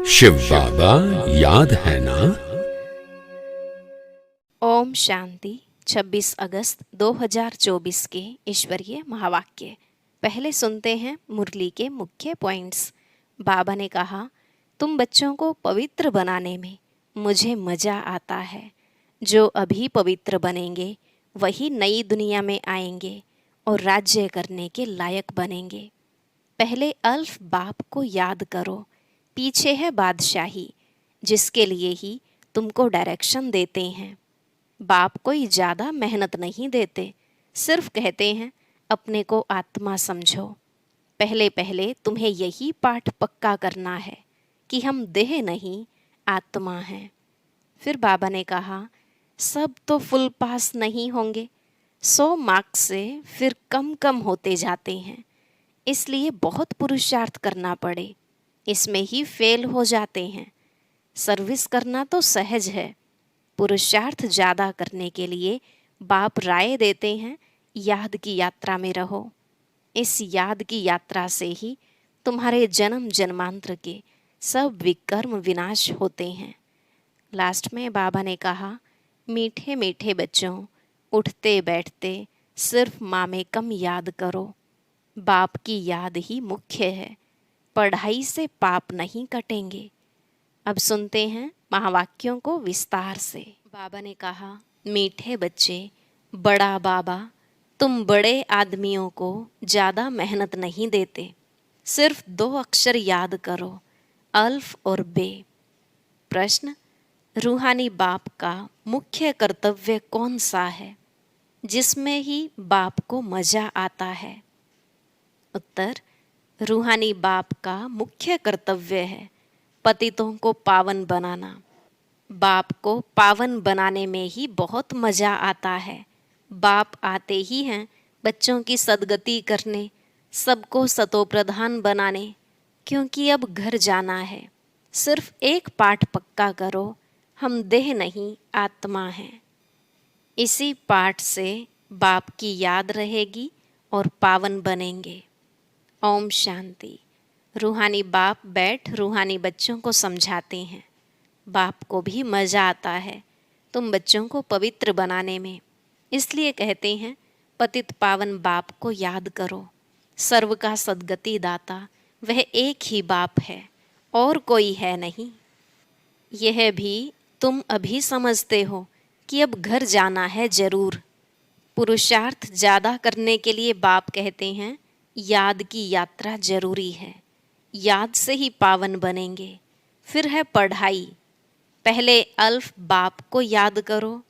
शिव बाबा याद है ना। ओम शांति। 26 अगस्त 2024 के ईश्वरीय महावाक्य। पहले सुनते हैं मुरली के मुख्य पॉइंट्स। बाबा ने कहा, तुम बच्चों को पवित्र बनाने में मुझे मज़ा आता है। जो अभी पवित्र बनेंगे वही नई दुनिया में आएंगे और राज्य करने के लायक बनेंगे। पहले अल्फ बाप को याद करो, पीछे है बादशाही, जिसके लिए ही तुमको डायरेक्शन देते हैं। बाप कोई ज़्यादा मेहनत नहीं देते, सिर्फ कहते हैं अपने को आत्मा समझो। पहले पहले तुम्हें यही पाठ पक्का करना है कि हम देह नहीं आत्मा हैं। फिर बाबा ने कहा, सब तो फुल पास नहीं होंगे, 100 मार्क्स से फिर कम कम होते जाते हैं, इसलिए बहुत पुरुषार्थ करना पड़े, इसमें ही फेल हो जाते हैं। सर्विस करना तो सहज है, पुरुषार्थ ज़्यादा करने के लिए बाप राय देते हैं, याद की यात्रा में रहो। इस याद की यात्रा से ही तुम्हारे जन्म जन्मांतर के सब विकर्म विनाश होते हैं। लास्ट में बाबा ने कहा, मीठे मीठे बच्चों, उठते बैठते सिर्फ माँ में कम याद करो। बाप की याद ही मुख्य है, पढ़ाई से पाप नहीं कटेंगे। अब सुनते हैं महावाक्यों को विस्तार से। बाबा ने कहा, मीठे बच्चे, बड़ा बाबा तुम बड़े आदमियों को ज़्यादा मेहनत नहीं देते, सिर्फ 2 अक्षर याद करो, अल्फ और बे। प्रश्न, रूहानी बाप का मुख्य कर्तव्य कौन सा है जिसमें ही बाप को मज़ा आता है? उत्तर, रूहानी बाप का मुख्य कर्तव्य है पतितों को पावन बनाना। बाप को पावन बनाने में ही बहुत मज़ा आता है। बाप आते ही हैं बच्चों की सद्गति करने, सबको सतोप्रधान बनाने, क्योंकि अब घर जाना है। सिर्फ एक पाठ पक्का करो, हम देह नहीं आत्मा हैं। इसी पाठ से बाप की याद रहेगी और पावन बनेंगे। ओम शांति। रूहानी बाप बैठ रूहानी बच्चों को समझाते हैं। बाप को भी मज़ा आता है तुम बच्चों को पवित्र बनाने में, इसलिए कहते हैं पतित पावन बाप को याद करो। सर्व का सद्गति दाता वह एक ही बाप है, और कोई है नहीं। यह भी तुम अभी समझते हो कि अब घर जाना है ज़रूर। पुरुषार्थ ज़्यादा करने के लिए बाप कहते हैं याद की यात्रा जरूरी है, याद से ही पावन बनेंगे। फिर है पढ़ाई, पहले अल्फ बाप को याद करो,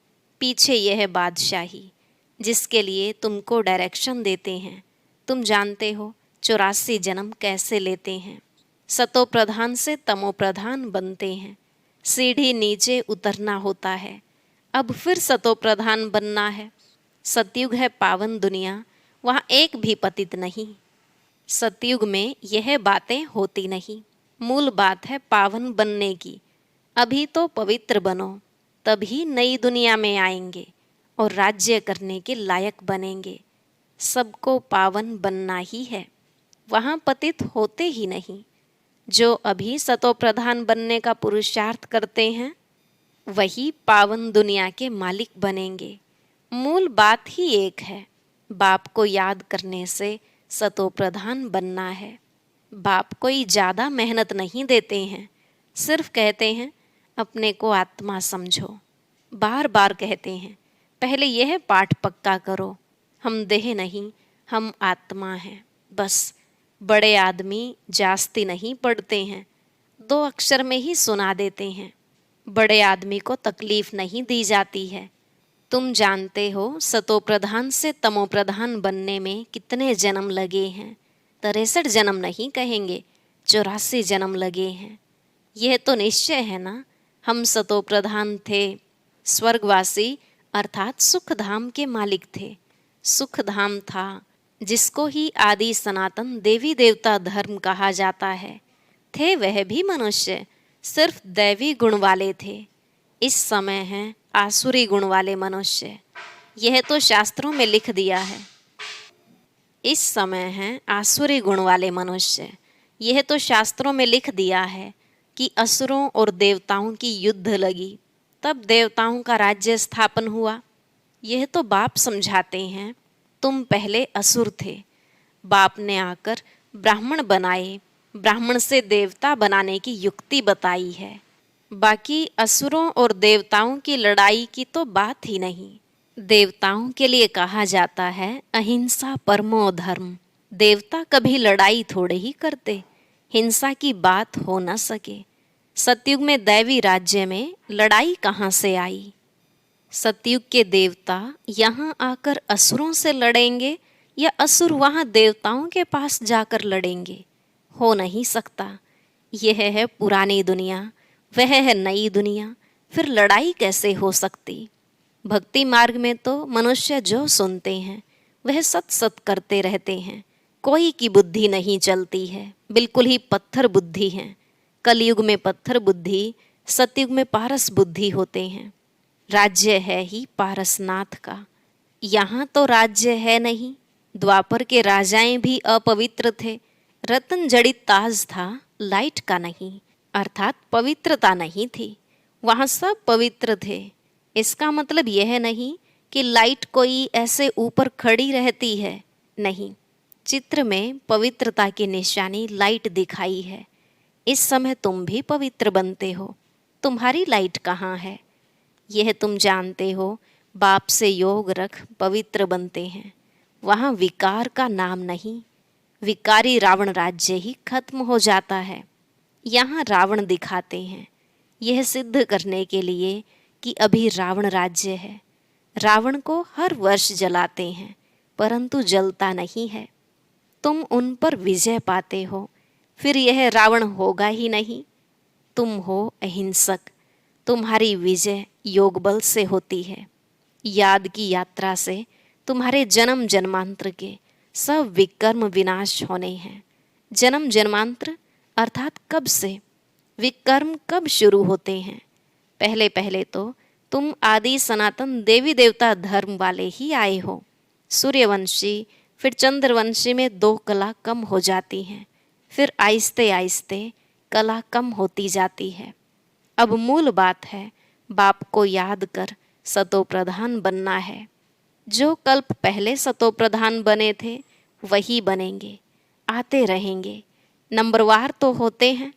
पीछे यह बादशाही, जिसके लिए तुमको डायरेक्शन देते हैं। तुम जानते हो 84 जन्म कैसे लेते हैं, सतो प्रधान से तमो प्रधान बनते हैं, सीढ़ी नीचे उतरना होता है, अब फिर सतो प्रधान बनना है। सतयुग है पावन दुनिया, वहाँ एक भी पतित नहीं। सतयुग में यह बातें होती नहीं, मूल बात है पावन बनने की। अभी तो पवित्र बनो, तभी नई दुनिया में आएंगे और राज्य करने के लायक बनेंगे। सबको पावन बनना ही है, वहाँ पतित होते ही नहीं। जो अभी सतो प्रधान बनने का पुरुषार्थ करते हैं वही पावन दुनिया के मालिक बनेंगे। मूल बात ही एक है, बाप को याद करने से सतो प्रधान बनना है। बाप कोई ज़्यादा मेहनत नहीं देते हैं, सिर्फ कहते हैं अपने को आत्मा समझो। बार बार कहते हैं पहले यह पाठ पक्का करो, हम देह नहीं हम आत्मा हैं। बस बड़े आदमी जास्ती नहीं पढ़ते हैं, 2 अक्षर में ही सुना देते हैं। बड़े आदमी को तकलीफ नहीं दी जाती है। तुम जानते हो सतो प्रधान से तमो प्रधान बनने में कितने जन्म लगे हैं। 63 जन्म नहीं कहेंगे, 84 जन्म लगे हैं। यह तो निश्चय है ना, हम सतो प्रधान थे, स्वर्गवासी अर्थात सुख धाम के मालिक थे। सुख धाम था जिसको ही आदि सनातन देवी देवता धर्म कहा जाता है। थे वह भी मनुष्य, सिर्फ दैवी गुण वाले थे। इस समय हैं आसुरी गुण वाले मनुष्य, यह तो शास्त्रों में लिख दिया है। इस समय हैं आसुरी गुण वाले मनुष्य, यह तो शास्त्रों में लिख दिया है। कि असुरों और देवताओं की युद्ध लगी, तब देवताओं का राज्य स्थापन हुआ। यह तो बाप समझाते हैं। तुम पहले असुर थे, बाप ने आकर ब्राह्मण बनाए, ब्राह्मण से देवता बनाने की युक्ति बताई है। बाकी असुरों और देवताओं की लड़ाई की तो बात ही नहीं। देवताओं के लिए कहा जाता है अहिंसा परमो धर्म। देवता कभी लड़ाई थोड़े ही करते, हिंसा की बात हो न सके। सतयुग में दैवी राज्य में लड़ाई कहाँ से आई? सतयुग के देवता यहाँ आकर असुरों से लड़ेंगे या असुर वहाँ देवताओं के पास जाकर लड़ेंगे? हो नहीं सकता। यह है पुरानी दुनिया, वह है नई दुनिया, फिर लड़ाई कैसे हो सकती? भक्ति मार्ग में तो मनुष्य जो सुनते हैं वह सत सत करते रहते हैं। कोई की बुद्धि नहीं चलती है, बिल्कुल ही पत्थर बुद्धि है। कलयुग में पत्थर बुद्धि, सतयुग में पारस बुद्धि होते हैं। राज्य है ही पारसनाथ का, यहाँ तो राज्य है नहीं। द्वापर के राजाएं भी अपवित्र थे। रतन जड़ित ताज था, लाइट का नहीं, अर्थात पवित्रता नहीं थी। वहाँ सब पवित्र थे। इसका मतलब यह नहीं कि लाइट कोई ऐसे ऊपर खड़ी रहती है, नहीं। चित्र में पवित्रता की निशानी लाइट दिखाई है। इस समय तुम भी पवित्र बनते हो। तुम्हारी लाइट कहाँ है? यह तुम जानते हो। बाप से योग रख पवित्र बनते हैं। वहाँ विकार का नाम नहीं। विकारी रावण राज्य ही खत्म हो जाता है। यहाँ रावण दिखाते हैं, यह सिद्ध करने के लिए कि अभी रावण राज्य है। रावण को हर वर्ष जलाते हैं, परंतु जलता नहीं है। तुम उन पर विजय पाते हो, फिर यह रावण होगा ही नहीं। तुम हो अहिंसक, तुम्हारी विजय योग बल से होती है। याद की यात्रा से तुम्हारे जन्म जन्मांतर के सब विकर्म विनाश होने हैं। जन्म जन्मांतर अर्थात कब से? विकर्म कब शुरू होते हैं? पहले पहले तो तुम आदि सनातन देवी देवता धर्म वाले ही आए हो। सूर्यवंशी फिर चंद्रवंशी में 2 कला कम हो जाती हैं, फिर आहिस्ते आहिस्ते कला कम होती जाती है। अब मूल बात है, बाप को याद कर सतो प्रधान बनना है। जो कल्प पहले सतो प्रधान बने थे वही बनेंगे, आते रहेंगे। नंबरवार तो होते हैं,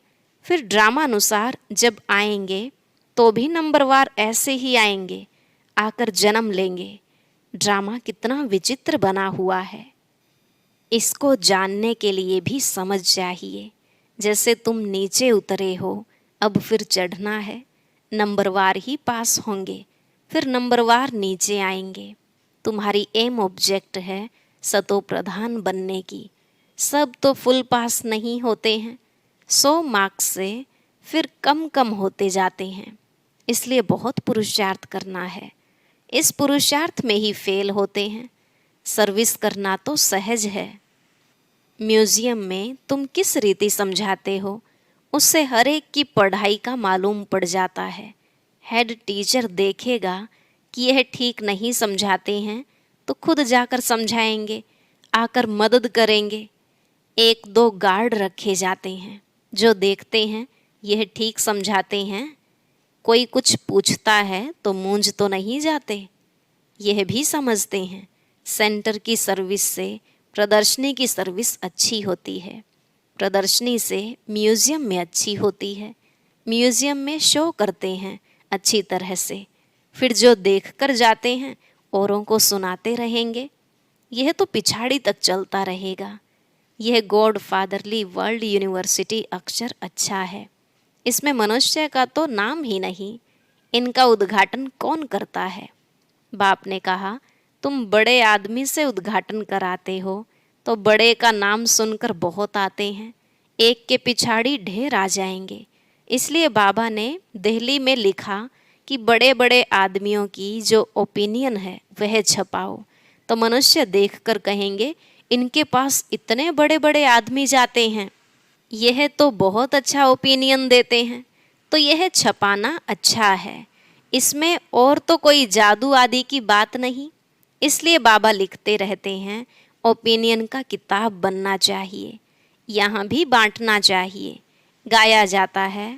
फिर ड्रामानुसार जब आएंगे तो भी नंबरवार ऐसे ही आएंगे, आकर जन्म लेंगे। ड्रामा कितना विचित्र बना हुआ है। इसको जानने के लिए भी समझ चाहिए। जैसे तुम नीचे उतरे हो, अब फिर चढ़ना है। नंबरवार ही पास होंगे, फिर नंबरवार नीचे आएंगे। तुम्हारी एम ऑब्जेक्ट है सतो प्रधान बनने की। सब तो फुल पास नहीं होते हैं, 100 मार्क्स से फिर कम कम होते जाते हैं। इसलिए बहुत पुरुषार्थ करना है। इस पुरुषार्थ में ही फेल होते हैं। सर्विस करना तो सहज है। म्यूजियम में तुम किस रीति समझाते हो, उससे हर एक की पढ़ाई का मालूम पड़ जाता है। हेड टीचर देखेगा कि यह ठीक नहीं समझाते हैं तो खुद जाकर समझाएंगे, आकर मदद करेंगे। 1-2 गार्ड रखे जाते हैं जो देखते हैं यह ठीक समझाते हैं। कोई कुछ पूछता है तो मूंझ तो नहीं जाते। यह भी समझते हैं सेंटर की सर्विस से प्रदर्शनी की सर्विस अच्छी होती है, प्रदर्शनी से म्यूजियम में अच्छी होती है। म्यूजियम में शो करते हैं अच्छी तरह से, फिर जो देख कर जाते हैं औरों को सुनाते रहेंगे। यह तो पिछाड़ी तक चलता रहेगा। यह गॉड फादरली वर्ल्ड यूनिवर्सिटी अक्षर अच्छा है। इसमें मनुष्य का तो नाम ही नहीं। इनका उद्घाटन कौन करता है? बाप ने कहा, तुम बड़े आदमी से उद्घाटन कराते हो तो बड़े का नाम सुनकर बहुत आते हैं, एक के पिछाड़ी ढेर आ जाएंगे। इसलिए बाबा ने दिल्ली में लिखा कि बड़े बड़े आदमियों की जो ओपिनियन है वह छपाओ, तो मनुष्य देखकर कहेंगे इनके पास इतने बड़े बड़े आदमी जाते हैं, यह तो बहुत अच्छा ओपिनियन देते हैं, तो यह छपाना अच्छा है। इसमें और तो कोई जादू आदि की बात नहीं। इसलिए बाबा लिखते रहते हैं ओपिनियन का किताब बनना चाहिए, यहाँ भी बांटना चाहिए। गाया जाता है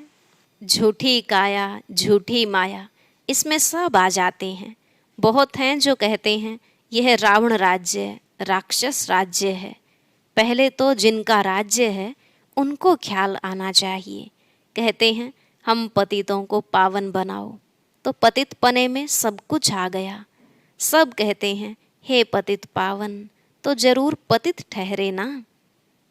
झूठी काया झूठी माया, इसमें सब आ जाते हैं। बहुत हैं जो कहते हैं यह रावण राज्य, राक्षस राज्य है। पहले तो जिनका राज्य है उनको ख्याल आना चाहिए। कहते हैं हम पतितों को पावन बनाओ, तो पतित पने में सब कुछ आ गया। सब कहते हैं हे पतित पावन, तो जरूर पतित ठहरे ना।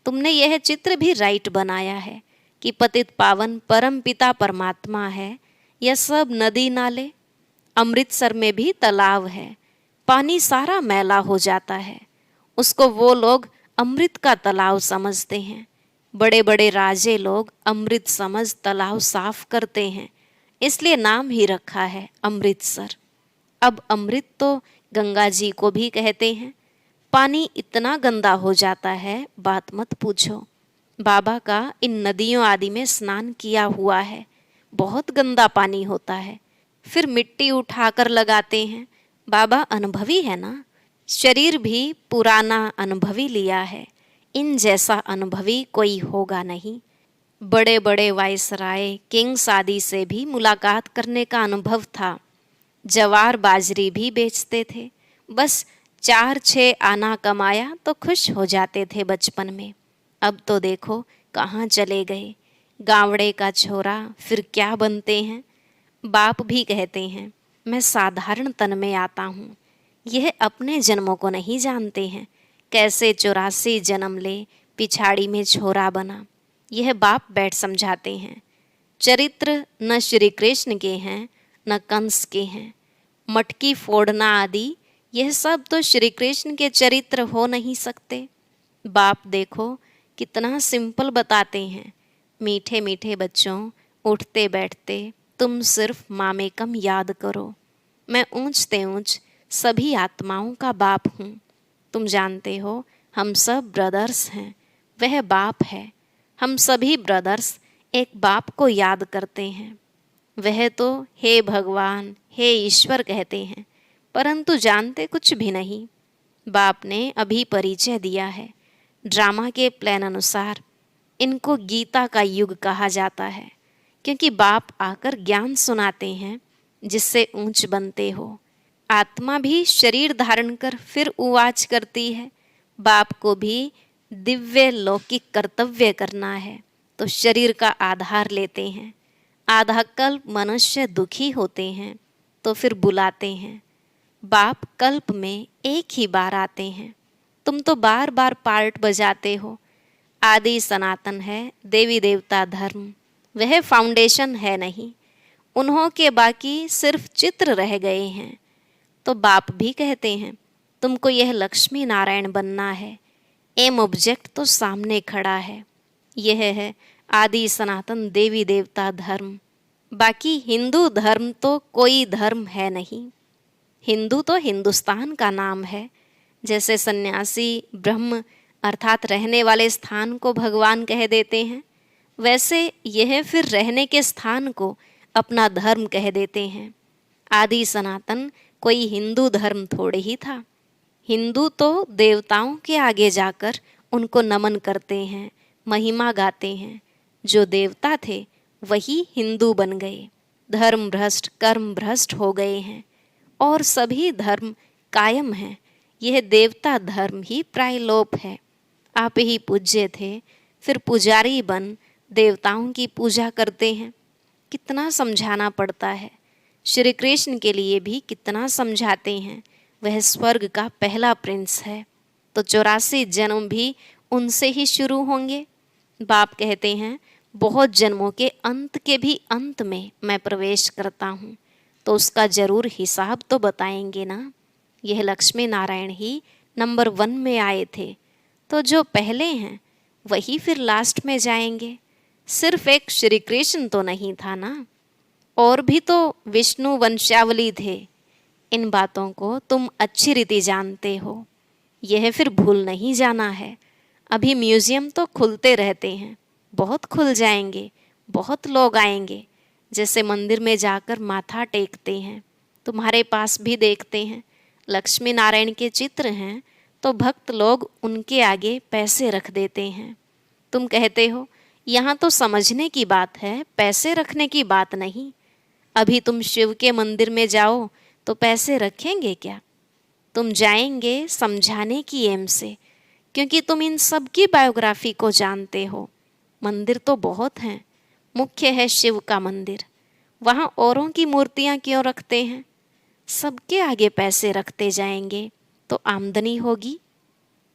तुमने यह चित्र भी राइट बनाया है कि पतित पावन परम पिता परमात्मा है। यह सब नदी नाले, अमृतसर में भी तालाब है, पानी सारा मैला हो जाता है, उसको वो लोग अमृत का तालाब समझते हैं। बड़े बड़े राजे लोग अमृत समझ तालाब साफ करते हैं, इसलिए नाम ही रखा है अमृतसर। अब अमृत तो गंगा जी को भी कहते हैं। पानी इतना गंदा हो जाता है, बात मत पूछो। बाबा का इन नदियों आदि में स्नान किया हुआ है, बहुत गंदा पानी होता है। फिर मिट्टी उठाकर लगाते हैं। बाबा अनुभवी है ना, शरीर भी पुराना अनुभवी लिया है। इन जैसा अनुभवी कोई होगा नहीं। बड़े बड़े वायसराय, किंग्स आदि से भी मुलाकात करने का अनुभव था। जवार बाजरी भी बेचते थे, बस 4-6 आना कमाया तो खुश हो जाते थे बचपन में। अब तो देखो कहाँ चले गए। गावड़े का छोरा फिर क्या बनते हैं। बाप भी कहते हैं मैं साधारण तन में आता हूँ। यह अपने जन्मों को नहीं जानते हैं, कैसे 84 जन्म ले पिछाड़ी में छोरा बना। यह बाप बैठ समझाते हैं। चरित्र न श्री कृष्ण के हैं न कंस के हैं। मटकी फोड़ना आदि यह सब तो श्री कृष्ण के चरित्र हो नहीं सकते। बाप देखो कितना सिंपल बताते हैं। मीठे मीठे बच्चों, उठते बैठते तुम सिर्फ मामेकम याद करो। मैं ऊंचते ऊंच सभी आत्माओं का बाप हूँ। तुम जानते हो हम सब ब्रदर्स हैं, वह बाप है। हम सभी ब्रदर्स एक बाप को याद करते हैं। वह तो हे भगवान, हे ईश्वर कहते हैं, परंतु जानते कुछ भी नहीं। बाप ने अभी परिचय दिया है। ड्रामा के प्लान अनुसार इनको गीता का युग कहा जाता है, क्योंकि बाप आकर ज्ञान सुनाते हैं जिससे ऊंच बनते हो। आत्मा भी शरीर धारण कर फिर उवाच करती है। बाप को भी दिव्य लौकिक कर्तव्य करना है, तो शरीर का आधार लेते हैं। आधा कल्प मनुष्य दुखी होते हैं तो फिर बुलाते हैं। बाप कल्प में एक ही बार आते हैं। तुम तो बार बार पार्ट बजाते हो। आदि सनातन है देवी देवता धर्म, वह फाउंडेशन है नहीं। उन्हों के बाकी सिर्फ चित्र रह गए हैं। तो बाप भी कहते हैं तुमको यह लक्ष्मी नारायण बनना है। एम ऑब्जेक्ट तो सामने खड़ा है। यह है आदि सनातन देवी देवता धर्म। बाकी हिंदू धर्म तो कोई धर्म है नहीं। हिंदू तो हिंदुस्तान का नाम है। जैसे सन्यासी ब्रह्म अर्थात रहने वाले स्थान को भगवान कह देते हैं, वैसे यह फिर रहने के स्थान को अपना धर्म कह देते हैं। आदि सनातन कोई हिंदू धर्म थोड़े ही था। हिंदू तो देवताओं के आगे जाकर उनको नमन करते हैं, महिमा गाते हैं। जो देवता थे वही हिंदू बन गए। धर्म भ्रष्ट कर्म भ्रष्ट हो गए हैं और सभी धर्म कायम हैं। यह देवता धर्म ही प्रायलोप है। आप ही पूज्य थे, फिर पुजारी बन देवताओं की पूजा करते हैं। कितना समझाना पड़ता है। श्री कृष्ण के लिए भी कितना समझाते हैं। वह स्वर्ग का पहला प्रिंस है, तो 84 जन्म भी उनसे ही शुरू होंगे। बाप कहते हैं बहुत जन्मों के अंत के भी अंत में मैं प्रवेश करता हूँ, तो उसका जरूर हिसाब तो बताएंगे ना। यह लक्ष्मी नारायण ही नंबर 1 में आए थे, तो जो पहले हैं वही फिर लास्ट में जाएंगे। सिर्फ एक श्री कृष्ण तो नहीं था ना, और भी तो विष्णु वंशावली थे। इन बातों को तुम अच्छी रीति जानते हो, यह फिर भूल नहीं जाना है। अभी म्यूजियम तो खुलते रहते हैं, बहुत खुल जाएंगे, बहुत लोग आएंगे। जैसे मंदिर में जाकर माथा टेकते हैं, तुम्हारे पास भी देखते हैं लक्ष्मी नारायण के चित्र हैं, तो भक्त लोग उनके आगे पैसे रख देते हैं। तुम कहते हो यहाँ तो समझने की बात है, पैसे रखने की बात नहीं। अभी तुम शिव के मंदिर में जाओ तो पैसे रखेंगे क्या? तुम जाएंगे समझाने की एम से, क्योंकि तुम इन सब की बायोग्राफी को जानते हो। मंदिर तो बहुत हैं, मुख्य है शिव का मंदिर। वहाँ औरों की मूर्तियाँ क्यों रखते हैं? सबके आगे पैसे रखते जाएंगे तो आमदनी होगी,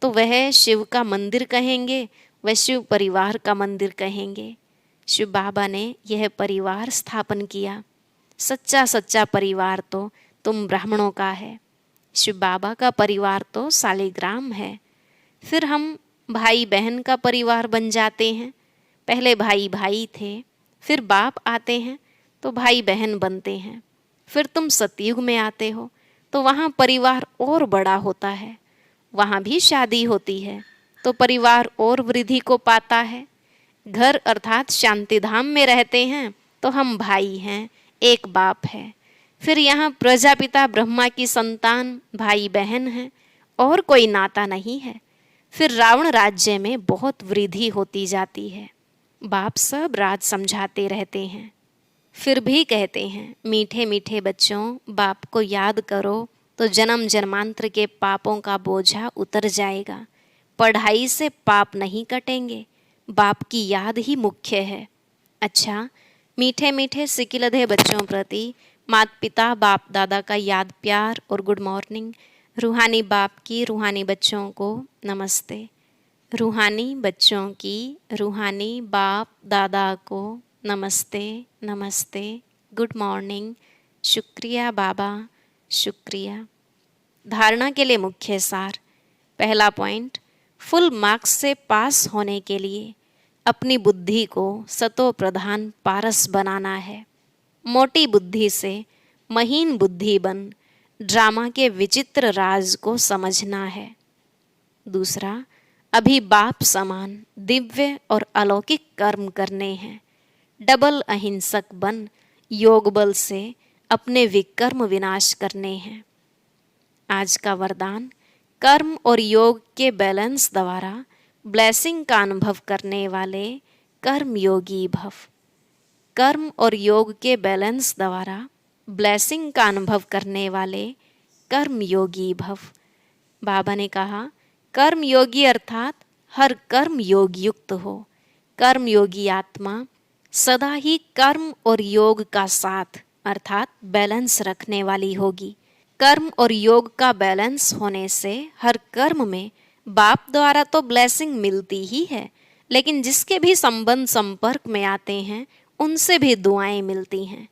तो वह शिव का मंदिर कहेंगे, वह शिव परिवार का मंदिर कहेंगे। शिव बाबा ने यह परिवार स्थापन किया। सच्चा सच्चा परिवार तो तुम ब्राह्मणों का है। शिव बाबा का परिवार तो सालिग्राम है। फिर हम भाई बहन का परिवार बन जाते हैं। पहले भाई भाई थे, फिर बाप आते हैं तो भाई बहन बनते हैं। फिर तुम सतयुग में आते हो तो वहाँ परिवार और बड़ा होता है। वहाँ भी शादी होती है तो परिवार और वृद्धि को पाता है। घर अर्थात शांति धाम में रहते हैं तो हम भाई हैं, एक बाप है। फिर यहाँ प्रजापिता ब्रह्मा की संतान भाई बहन हैं और कोई नाता नहीं है। फिर रावण राज्य में बहुत वृद्धि होती जाती है। बाप सब राज समझाते रहते हैं। फिर भी कहते हैं, मीठे मीठे बच्चों, बाप को याद करो तो जन्म जन्मांतर के पापों का बोझा उतर जाएगा। पढ़ाई से पाप नहीं कटेंगे, बाप की याद ही मुख्य है। अच्छा, मीठे मीठे सिकिलधे बच्चों प्रति माता पिता बाप दादा का याद प्यार और गुड मॉर्निंग। रूहानी बाप की रूहानी बच्चों को नमस्ते। रूहानी बच्चों की रूहानी बाप दादा को नमस्ते नमस्ते, गुड मॉर्निंग, शुक्रिया बाबा, शुक्रिया। धारणा के लिए मुख्य सार। पहला पॉइंट, फुल मार्क्स से पास होने के लिए अपनी बुद्धि को सतो प्रधान पारस बनाना है। मोटी बुद्धि से महीन बुद्धि बन ड्रामा के विचित्र राज को समझना है। दूसरा, अभी बाप समान दिव्य और अलौकिक कर्म करने हैं। डबल अहिंसक बन योग बल से अपने विकर्म विनाश करने हैं। आज का वरदान, कर्म और योग के बैलेंस द्वारा ब्लेसिंग का अनुभव करने वाले कर्म योगी भव। कर्म और योग के बैलेंस द्वारा ब्लेसिंग का अनुभव करने वाले कर्म योगी भव। बाबा ने कहा, कर्म योगी अर्थात हर कर्म योग युक्त हो। कर्म योगी आत्मा सदा ही कर्म और योग का साथ अर्थात बैलेंस रखने वाली होगी। कर्म और योग का बैलेंस होने से हर कर्म में बाप द्वारा तो ब्लेसिंग मिलती ही है, लेकिन जिसके भी संबंध संपर्क में आते हैं उनसे भी दुआएं मिलती हैं।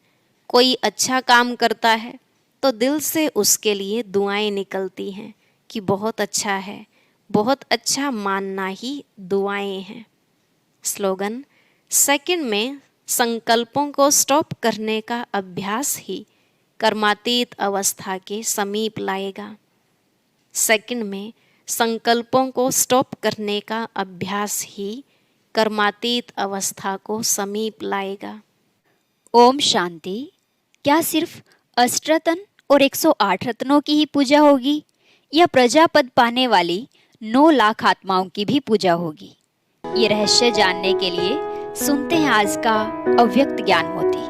कोई अच्छा काम करता है तो दिल से उसके लिए दुआएं निकलती हैं कि बहुत अच्छा है, बहुत अच्छा मानना ही दुआएं हैं। स्लोगन, सेकंड में संकल्पों को स्टॉप करने का अभ्यास ही कर्मातीत अवस्था के समीप लाएगा। सेकंड में संकल्पों को स्टॉप करने का अभ्यास ही कर्मातीत अवस्था को समीप लाएगा। ओम शांति। क्या सिर्फ अष्टरत्न और 108 रत्नों की ही पूजा होगी या प्रजापद पाने वाली 9 लाख आत्माओं की भी पूजा होगी? ये रहस्य जानने के लिए सुनते हैं आज का अव्यक्त ज्ञान मोती।